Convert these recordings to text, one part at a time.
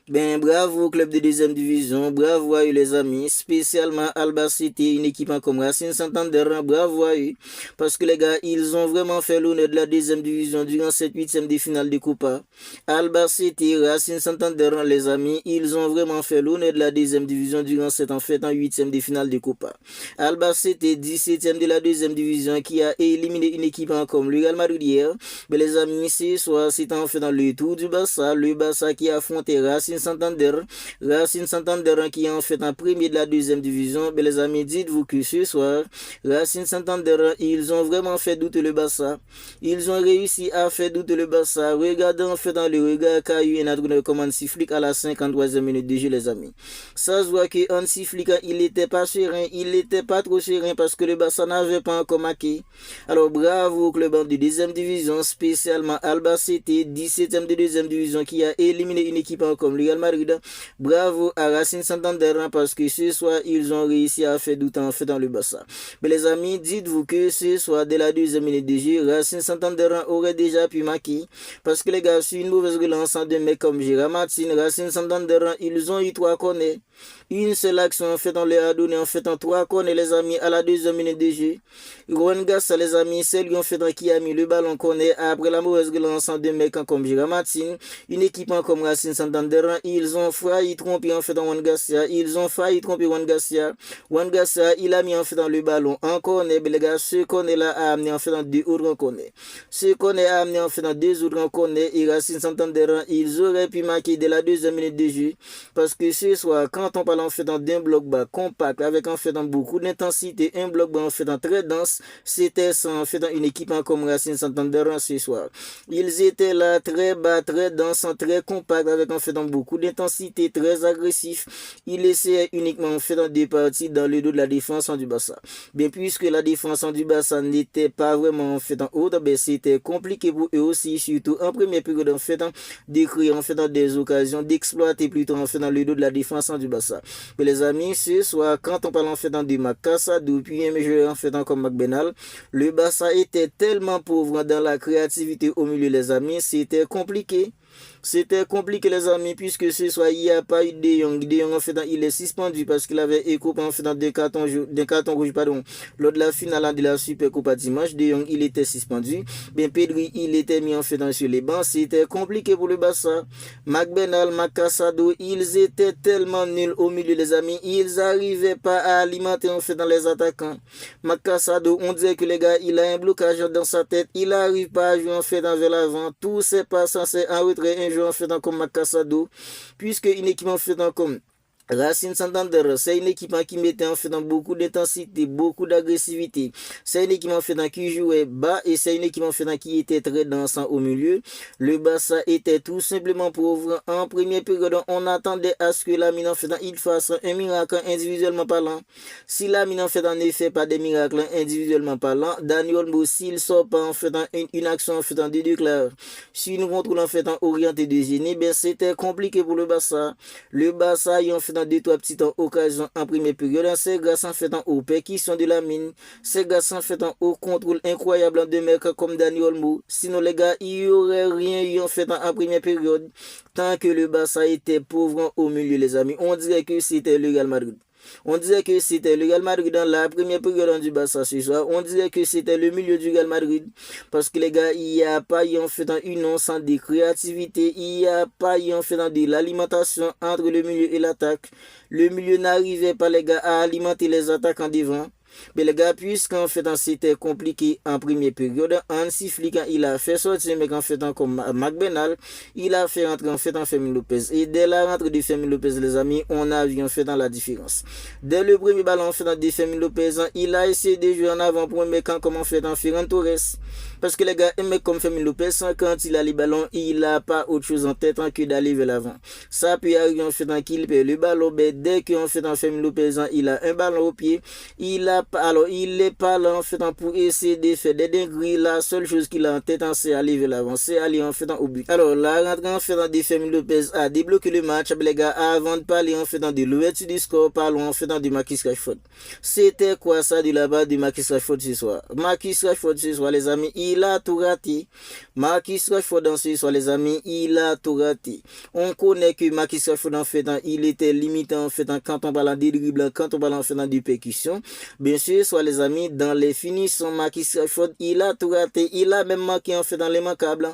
Ben bravo au club de deuxième division, bravo à eux les amis, spécialement Alba City, une équipe comme Racing Santander, bravo à eux, parce que les gars, ils ont vraiment fait l'honneur de la deuxième division durant cette huitième de finale de Coupa. Alba City, Racing Santander, les amis, ils ont vraiment fait l'honneur de la deuxième division durant cette en huitième de finale de Coupa. Alba City, 17e de la deuxième division, qui a éliminé une équipe comme le Real Madrid hier. Mais les amis, ce soir, c'est en fait dans le tour du Barça, le Barça qui a affronté Racing Santander qui est en fait en premier de la deuxième division. Mais les amis, dites-vous que ce soir, Racing Santander, ils ont vraiment fait douter le Barça. Ils ont réussi à faire douter le Barça. Regardez en fait dans le regard qu'a eu un entraîneur comme Hansi Flick à la 53e minute de jeu, les amis. Ça se voit que Hansi Flick, il n'était pas serein, il n'était pas trop serein parce que le Barça n'avait pas encore marqué. Alors bravo au club de deuxième division, spécialement Alba City, 17e de deuxième division qui a éliminé une équipe comme le Real Madrid. Bravo à Racing Santander parce que ce soir, ils ont réussi à faire du temps en fait dans le Barça. Mais les amis, dites-vous que ce soir, dès la deuxième minute de jeu, Racing Santander aurait déjà pu marquer parce que les gars, sur une mauvaise relance de mecs comme Gérard Martin, Racing Santander, ils ont eu 3 corners. Une seule action en fait, on leur a donné en fait en 3 corners, les amis, à la deuxième minute de jeu. Juan Gassa, les amis, c'est lui en fait qui a mis le ballon corner après la mauvaise relance de mecs comme Gérard Martin, une équipe comme Racing Santander. Ils ont failli tromper en fait dans Juan Garcia. Ils ont failli tromper Juan Garcia. Juan Garcia, il a mis en fait dans le ballon en corner. Mais les gars, ce corner là a amené en fait dans 2 autres corners. Ce corner a amené en fait dans 2 autres corners. Et Racing Santander, ils auraient pu marquer dès la deuxième minute de jeu. Parce que ce soir, quand on parle en fait d'un bloc bas compact, avec en fait dans beaucoup d'intensité, un bloc bas en fait dans très dense, c'était en fait dans une équipe comme Racing Santander ce soir. Ils étaient là très bas, très dense, très compact, avec en fait dans beaucoup d'intensité, très agressif. Il essayait uniquement en fait dans des parties dans le dos de la défense du Barça. Bien puisque la défense du Barça n'était pas vraiment en fait dans haute, ben c'était compliqué pour eux aussi, surtout en première période en fait de créer en fait dans des occasions, d'exploiter plutôt en fait dans le dos de la défense du Barça. Mais les amis, ce soir, quand on parle en fait dans du Macassa, depuis un joueur en fait comme McBenal, le Barça était tellement pauvre dans la créativité au milieu, les amis, c'était compliqué. C'était compliqué les amis puisque ce soir il n'y a pas eu de Jong. De Jong en fait il est suspendu parce qu'il avait écopé en fait dans des cartons rouges lors de la finale de la Super Coupe dimanche. De Jong il était suspendu. Ben Pedri il était mis en fait sur les bancs. C'était compliqué pour le Barça. McBenal, Macassado, ils étaient tellement nuls au milieu les amis. Ils n'arrivaient pas à alimenter en fait dans les attaquants. Macassado, on dirait que les gars il a un blocage dans sa tête. Il n'arrive pas à jouer en fait vers l'avant. Tout c'est pas censé en retrait un joueur en fait comme Macassado, puisque une équipe en fait comme Racing Santander, c'est une équipe qui mettait en fait dans beaucoup d'intensité, beaucoup d'agressivité. C'est une équipe en fait qui jouait bas et c'est une équipe en fait qui était très dansant au milieu. Le Barça était tout simplement pauvre. En première période, on attendait à ce que Lamine en fait il fasse un miracle individuellement parlant. Si Lamine en fait ne fait pas des miracles individuellement parlant, Daniel Olmo s'il sort pas en fait une action en fait de déclare. Si nous contrôle en fait orienté de génie, ben c'était compliqué pour le Barça. Le Barça y en fait dans 2-3 petites occasions en première période. C'est grâce en fait aux percussions de la mine. C'est grâce en fait au contrôle incroyable de mecs comme Daniel Olmo. Sinon les gars, il n'y aurait rien eu en fait en première période. Tant que le Barça était pauvre au milieu les amis. On dirait que c'était le Real Madrid. On disait que c'était le Real Madrid dans la première période du Barça ce soir. On disait que c'était le milieu du Real Madrid. Parce que les gars, il n'y a pas eu en fait une once de créativité. Il n'y a pas eu en fait de l'alimentation entre le milieu et l'attaque. Le milieu n'arrivait pas les gars à alimenter les attaques en devant. Mais les gars, puisqu'en fait c'était compliqué en première période, Hansi Flick il a fait sortir mais en fait comme McBenal, il a fait rentrer en fait Fermin Lopez. Et dès la rentrée de Fermin Lopez les amis, on a vu en fait dans la différence. Dès le premier ballon en fait de Fermin Lopez, il a essayé de jouer en avant pour un mec comme en fait Ferran Torres. Parce que les gars, un mec comme Fermin Lopez, quand il a les ballons, il n'a pas autre chose en tête que d'aller vers l'avant. Ça peut arriver en fait qu'il perd le ballon, mais dès qu'en fait Fermin Lopez, il a un ballon au pied, il est pas là en fait pour essayer de faire des dingueries. La seule chose qu'il a en tête, c'est aller vers l'avant, c'est aller en fait au but. Alors la rentrée en fait de Fermin Lopez a débloqué le match, les gars, avant de parler en fait de l'ouverture du score, parlons en fait de Marcus Rashford. C'était quoi ça de là-bas de Marcus Rashford ce soir? Marcus Rashford ce soir, les amis, il a tout raté. Marcus Rashford dans ce soir, les amis, il a tout raté. On connaît que Marcus Rashford, en fait, il était limité, en fait, quand on parle de dribble, quand on parle, en fait, de percussion. Bien sûr, soit les amis, dans les finitions, Marcus Rashford, il a tout raté. Il a même marqué, en fait, dans les manquables.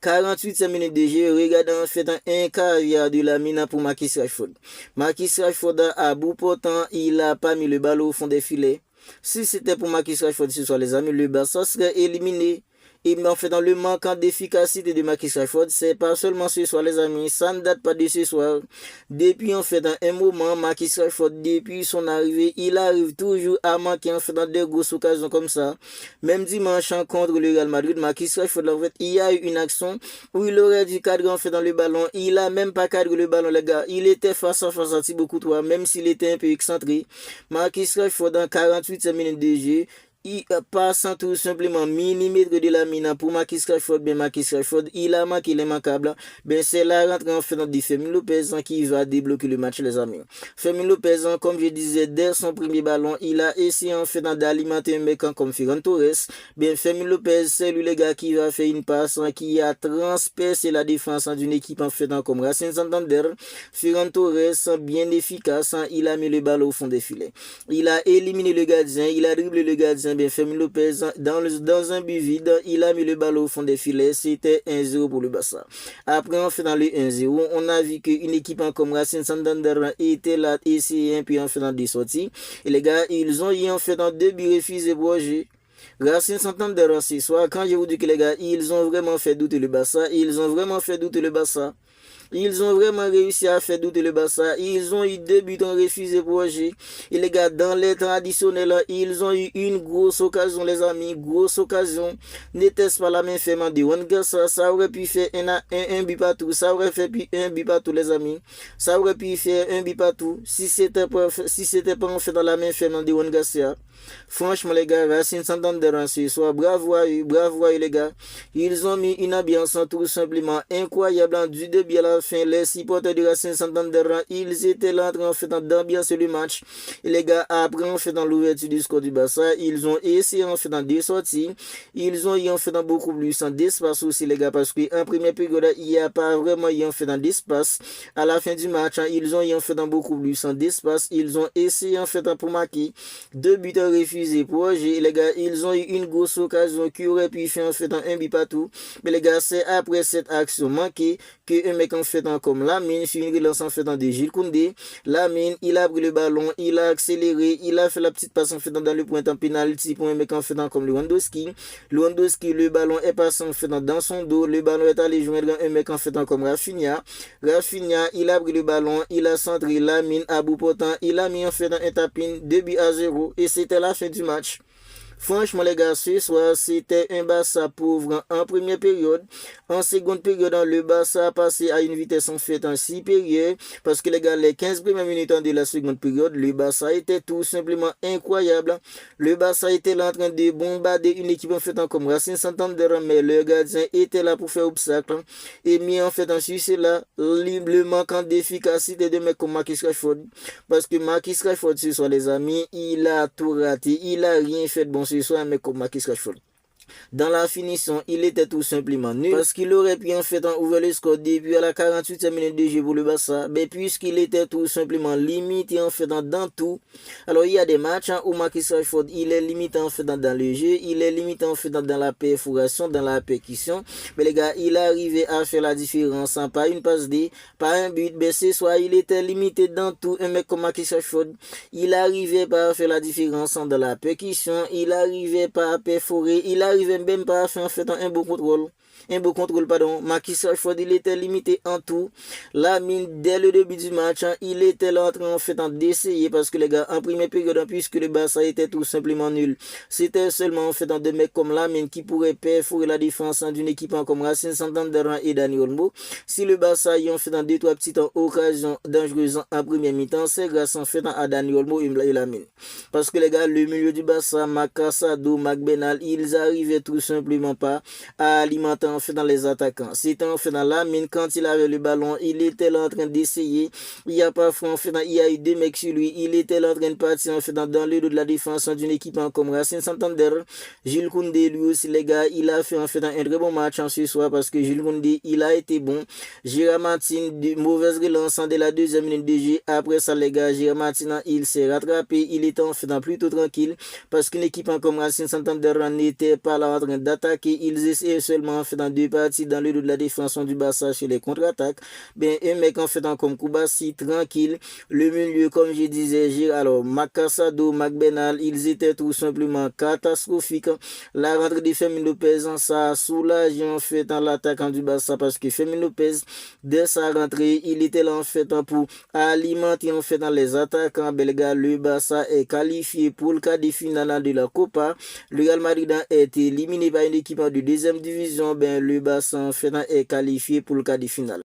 48 minutes de jeu, regardez, en fait, un carrière de la mine pour Marcus Rashford. Marcus Rashford, à bout portant, il a pas mis le ballon au fond des filets. Si c'était pour Marcus Rashford ce soir, les amis, le Barça serait éliminé. Et en fait, dans le manquant d'efficacité de Marcus Rashford, c'est pas seulement ce soir, les amis, ça ne date pas de ce soir. Depuis, en fait, dans un moment, Marcus Rashford, depuis son arrivée, il arrive toujours à manquer, en fait, dans des grosses occasions comme ça. Même dimanche, contre le Real Madrid, Marcus Rashford, en fait, il y a eu une action où il aurait dû cadrer, en fait, dans le ballon. Il a même pas cadré le ballon, les gars. Il était face à Thibaut Courtois, même s'il était un peu excentré. Marcus Rashford, dans 48 minutes de jeu, il passe tout simplement millimètre de la mine pour Marcus Rashford. Ben Marcus Rashford, il a marqué les manquables. Ben c'est la rentrée en fait de Fermin Lopez qui va débloquer le match, les amis. Fermin Lopez, comme je disais, dès son premier ballon, il a essayé en fait d'alimenter un mec comme Ferran Torres. Ben Fermin Lopez, c'est lui les gars qui va faire une passe qui a transpercé la défense d'une équipe en fait comme Racing Santander. Ferran Torres, bien efficace, il a mis le ballon au fond des filets. Il a éliminé le gardien, il a dribblé le gardien. Bien Fermin Lopez dans un but vide, il a mis le ballon au fond des filets. C'était 1-0 pour le Barça. Après, en fait, dans le 1-0, on a vu qu'une équipe comme Racing Santander était là, essayé, puis en fait, dans des sorties. Et les gars, ils ont eu en fait dans 2 buts refusés pour jouer. Racing Santander ce soir, quand je vous dis que les gars, ils ont vraiment fait douter le Barça. Ils ont vraiment fait douter le Barça. Ils ont vraiment réussi à faire douter le Barça. Ils ont eu 2 buts refusés pour jouer. Et les gars, dans les traditionnels, ils ont eu une grosse occasion, les amis. Grosse occasion. N'était-ce pas la main fermée de Juan Garcia? Ça aurait pu faire un but partout. Ça aurait fait un but partout, les amis. Ça aurait pu faire un but partout. Si c'était pas en fait dans la main fermée de Juan Garcia. Franchement, les gars, Racing Santander ce soir, bravo à eux, les gars. Ils ont mis une ambiance tout simplement incroyable du début à la fin. Les supporters de Racing Santander, ils étaient là en fait d'ambiancer le match. Et les gars, après en fait dans l'ouverture du score du Barça, ils ont essayé en fait dans 2 sorties. Ils ont eu en fait dans beaucoup plus d'espace aussi, les gars, parce qu'en première période, il n'y a pas vraiment eu en fait dans d'espace. À la fin du match, ils ont eu en fait dans beaucoup plus d'espace. Ils ont essayé en fait pour marquer 2 buts refusé pour jouer, les gars. Ils ont eu une grosse occasion qui aurait pu faire en fait un but partout. Mais les gars, c'est après cette action manquée que un mec en fait comme Lamine sur une relance en fait de Jules Koundé. Lamine, il a pris le ballon, il a accéléré, il a fait la petite passe en fait dans le point en penalty pour un mec en fait comme Lewandowski. Lewandowski, le ballon est passé en fait dans son dos. Le ballon est allé joindre un mec en fait comme Rafinha. Rafinha, il a pris le ballon, il a centré Lamine à bout portant, il a mis en fait un tapin 2-0 et c'était la fin du match. Franchement, les gars, ce soir, c'était un Barça pauvre en première période. En seconde période, le Barça a passé à une vitesse en fait en supérieure. Parce que les gars, les 15 premières minutes de la seconde période, le Barça était tout simplement incroyable. Le Barça était là en train de bombarder une équipe en fait comme Racing Santander, mais le gardien était là pour faire obstacle. Et mis en fait en Suisse là, le manquant d'efficacité de mecs comme Marcus Rashford. Parce que Marcus Rashford, ce soir, les amis, il a tout raté. Il a rien fait de bon ce soir, mais comme Marcus Rashford. Dans la finition, il était tout simplement nul parce qu'il aurait pu en fait ouvrir le score début à la 48e minute de jeu pour le Barça, mais puisqu'il était tout simplement limité en fait dans tout. Alors il y a des matchs où Marcus Rashford, il est limité en fait dans le jeu, il est limité en fait dans la perforation, dans la percussion, mais les gars, il arrivait à faire la différence, hein, pas une passe D, pas un but, mais ce soir il était limité dans tout. Un mec comme Marcus Rashford, il arrivait pas à faire la différence dans la percussion, il arrivait pas à perforer, il arrivait même pas à faire en fait un beau contrôle. Marcus Rashford, il était limité en tout. Lamine, dès le début du match, il était là en train en fait d'essayer parce que les gars, en première période, puisque le Barça était tout simplement nul, c'était seulement en fait des mecs comme Lamine qui pourraient perforer la défense d'une équipe comme Racing Santander et Dani Olmo. Si le Barça y en fait dans 2-3 petites occasions dangereuses en première mi-temps, c'est grâce en fait à Dani Olmo et Lamine. Parce que les gars, le milieu du Barça, Marc Casado, Marc Benal, ils arrivaient tout simplement pas à alimenter en en fait dans les attaquants. C'était en fait dans la mine quand il avait le ballon, il était là en train d'essayer. Il y a parfois en fait il y a eu deux mecs sur lui, il était là en train de partir en fait dans le dos de la défense d'une équipe comme Racing Santander. Jules Koundé lui aussi les gars, il a fait en fait un très bon match en ce soir parce que Jules Koundé il a été bon. Gérard Martin, mauvaise relance de la deuxième minute de jeu. Après ça les gars, Gérard Martin il s'est rattrapé, il était en fait plutôt tranquille parce qu'une équipe comme Racing Santander n'était pas là en train d'attaquer. Ils essayaient seulement en fait dans deux parties dans le dos de la défense du Barça sur les contre-attaques. Ben un mec en fait comme Koubassi tranquille. Le milieu comme je disais, alors Macassado, Macbenal, ils étaient tout simplement catastrophiques. La rentrée de Fermin Lopez, ça a soulagé en fait dans l'attaquant du Barça parce que Fermin Lopez, dès sa rentrée, il était là en fait pour alimenter en fait dans les attaquants belges. Le Barça est qualifié pour le quart de finale de la Copa. Le Real Madrid a été éliminé par une équipe de deuxième division. Ben le Barça en fait est qualifié pour le quart de finale.